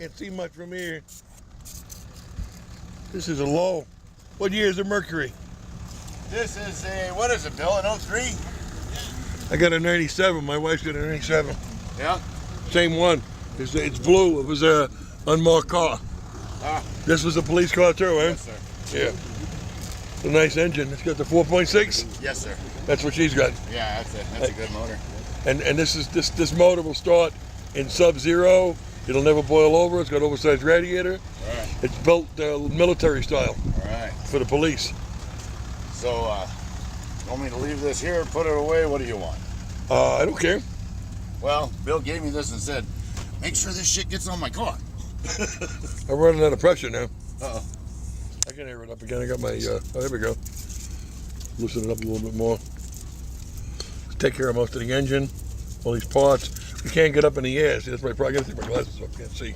Can't see much from here. This is a low. What year is the Mercury? This is a, what is it, Bill, an 03? I got a 97. My wife's got a 97. Yeah? Same one. It's blue. It was a unmarked car. Ah. This was a police car too, eh? Yes, sir. Yeah. It's a nice engine. It's got the 4.6. Yes, sir. That's what she's got. Yeah, that's a good motor. And this motor will start in sub-zero. It'll never boil over. It's got oversized radiator. All right. It's built military style. All right. For the police. So, want me to leave this here, put it away? What do you want? I don't care. Well, Bill gave me this and said, make sure this shit gets on my car. I'm running out of pressure now. Uh-oh. I can air it up again. I got my, oh, there we go. Loosen it up a little bit more. Take care of most of the engine, all these parts. We can't get up in the air. See, that's my problem. I gotta take my glasses off. Can't see.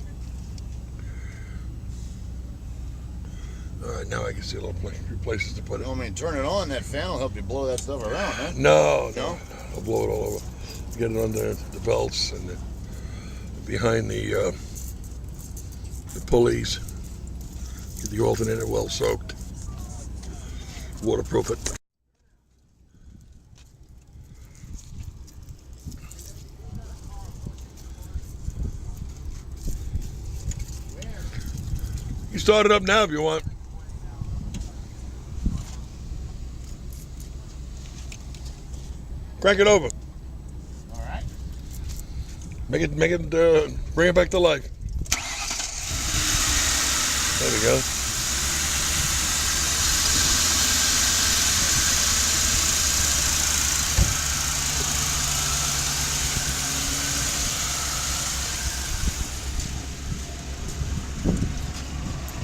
All right, now I can see a little places to put it. I mean, turn it on. That fan will help you blow that stuff around, huh? No. I'll blow it all over. Get it under the belts and behind the pulleys. Get the alternator well soaked. Waterproof it. You start it up now if you want. Crank it over. All right. Make it, bring it back to life. There we go.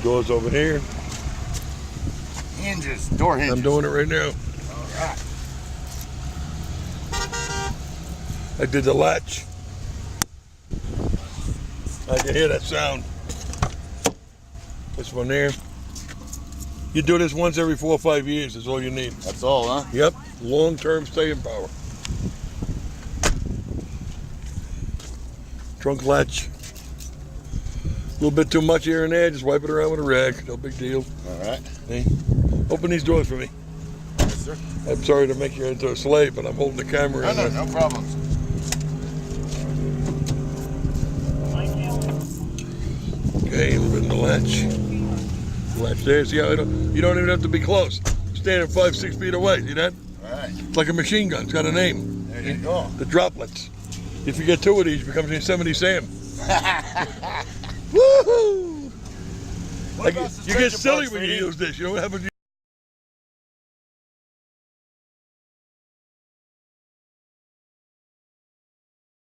Doors over here. Hinges, door hinges. I'm doing it right now. All right. I did the latch. I can hear that sound. This one there. You do this once every 4 or 5 years is all you need. That's all, huh? Yep, long-term staying power. Trunk latch. A little bit too much here and there, just wipe it around with a rag. No big deal. All right. Hey, open these doors for me. Yes, sir. I'm sorry to make you into a slave, but I'm holding the camera. No problems. Okay, a little bit in the latch. Latch there. See how you don't even have to be close. Standing 5, 6 feet away. See that? All right. It's like a machine gun. It's got a name. There you go. The droplets. If you get 2 of these, it becomes Yosemite Sam. Woohoo! You get silly when you use this. You know what happens?